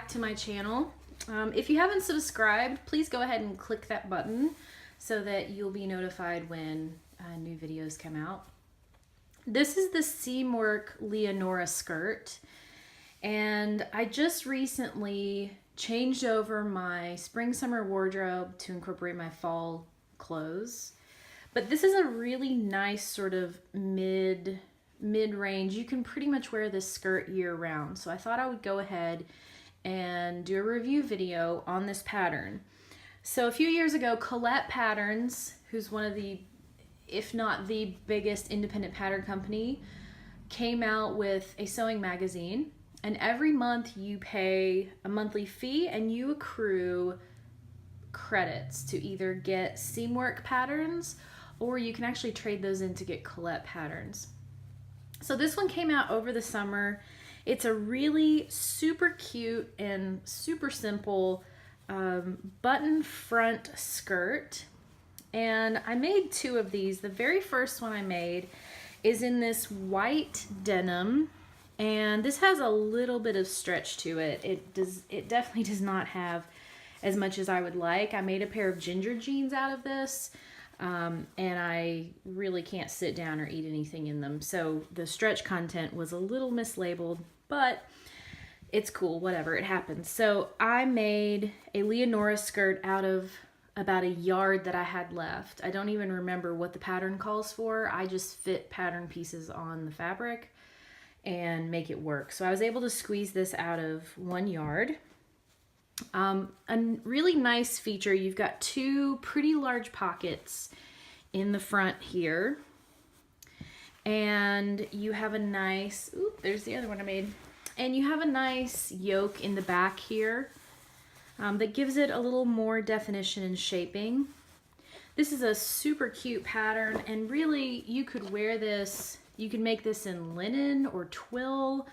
back to my channel. If you haven't subscribed, please go ahead and click that button so that you'll be notified when new videos come out. This is the Seamwork Leonora skirt, and I just recently changed over my spring-summer wardrobe to incorporate my fall clothes. But this is a really nice sort of mid-range. You can pretty much wear this skirt year-round. So I thought I would go ahead and do a review video on this pattern. So a few years ago, Colette Patterns, who's one of the, if not the biggest independent pattern company, came out with a sewing magazine. And every month you pay a monthly fee and you accrue credits to either get Seamwork patterns, or you can actually trade those in to get Colette Patterns. So this one came out over the summer. It's a really super cute and super simple button front skirt. And I made two of these. The very first one I made is in this white denim, and this has a little bit of stretch to it. It definitely does not have as much as I would like. I made a pair of ginger jeans out of this, and I really can't sit down or eat anything in them. So the stretch content was a little mislabeled, but it's cool, whatever, it happens. So I made a Leonora skirt out of about a yard that I had left. I don't even remember what the pattern calls for. I just fit pattern pieces on the fabric and make it work. So I was able to squeeze this out of 1 yard. A really nice feature, you've got two pretty large pockets in the front here, and you have a nice, oop, there's the other one I made, and you have a nice yoke in the back here that gives it a little more definition and shaping. This is a super cute pattern, and really you could wear this, you can make this in linen or twill.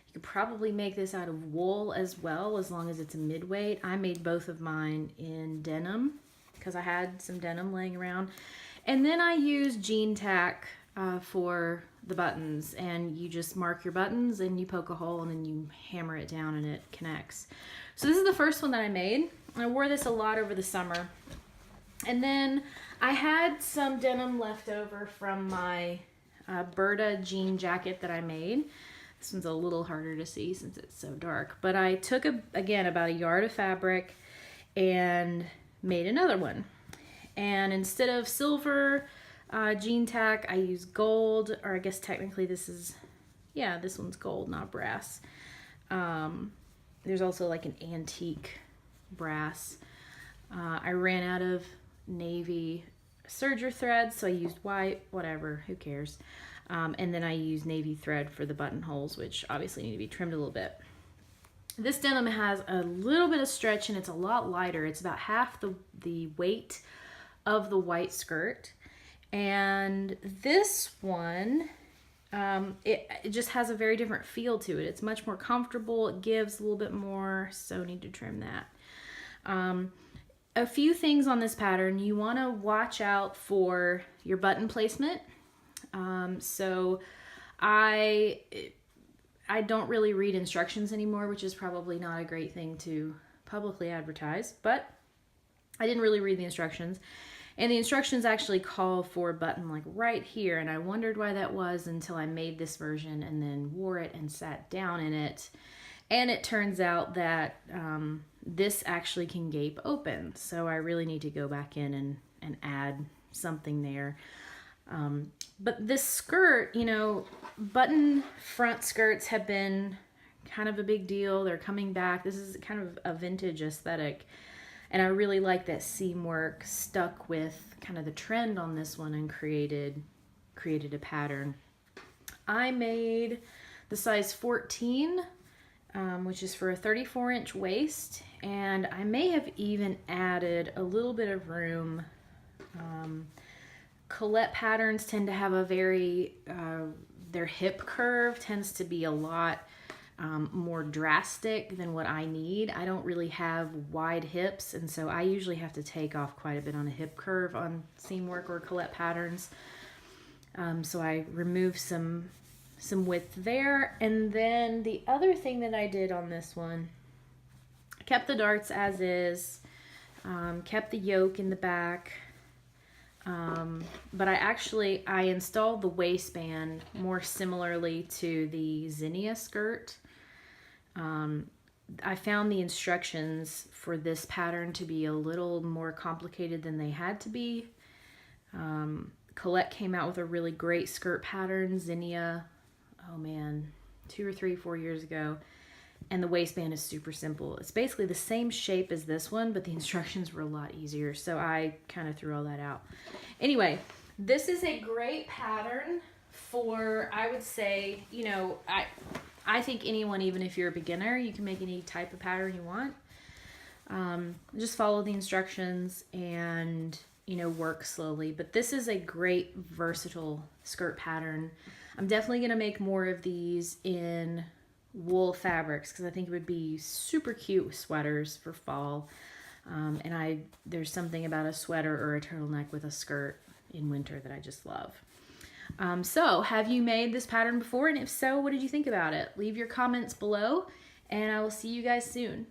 You could probably make this out of wool as well, as long as it's a mid-weight. I made both of mine in denim because I had some denim laying around. And then I used jean tack for the buttons, and you just mark your buttons and you poke a hole and then you hammer it down and it connects. So this is the first one that I made. I wore this a lot over the summer. And then I had some denim left over from my Berta jean jacket that I made. This one's a little harder to see since it's so dark, but I took, again, about a yard of fabric and made another one. And instead of silver jean tack, I used gold, or I guess technically this is, yeah, this one's gold, not brass. There's also like an antique brass. I ran out of navy serger thread, so I used white, whatever, who cares. And then I use navy thread for the buttonholes, which obviously need to be trimmed a little bit. This denim has a little bit of stretch and it's a lot lighter. It's about half the weight of the white skirt. And this one, it just has a very different feel to it. It's much more comfortable. It gives a little bit more, so need to trim that. A few things on this pattern. You want to watch out for your button placement. So I don't really read instructions anymore, which is probably not a great thing to publicly advertise, but I didn't really read the instructions. And the instructions actually call for a button like right here, and I wondered why that was until I made this version and then wore it and sat down in it. And it turns out that this actually can gape open, so I really need to go back in and add something there. But this skirt, you know, button front skirts have been kind of a big deal. They're coming back. This is kind of a vintage aesthetic. And I really like that Seamwork stuck with kind of the trend on this one and created a pattern. I made the size 14, which is for a 34-inch waist. And I may have even added a little bit of room. Colette Patterns tend to have a very, their hip curve tends to be a lot more drastic than what I need. I don't really have wide hips, and so I usually have to take off quite a bit on a hip curve on Seamwork or Colette Patterns. So I removed some width there. And then the other thing that I did on this one kept the darts as is, kept the yoke in the back, but I installed the waistband more similarly to the zinnia skirt. I found the instructions for this pattern to be a little more complicated than they had to be. Colette came out with a really great skirt pattern, zinnia, oh man, 2 or 3, 4 years ago. And the waistband is super simple. It's basically the same shape as this one, but the instructions were a lot easier. So I kind of threw all that out. Anyway, this is a great pattern for, I would say, you know, I think anyone, even if you're a beginner, you can make any type of pattern you want. Just follow the instructions and, you know, work slowly. But this is a great versatile skirt pattern. I'm definitely going to make more of these in wool fabrics because I think it would be super cute with sweaters for fall. And there's something about a sweater or a turtleneck with a skirt in winter that I just love. So have you made this pattern before? And if so, what did you think about it? Leave your comments below and I will see you guys soon.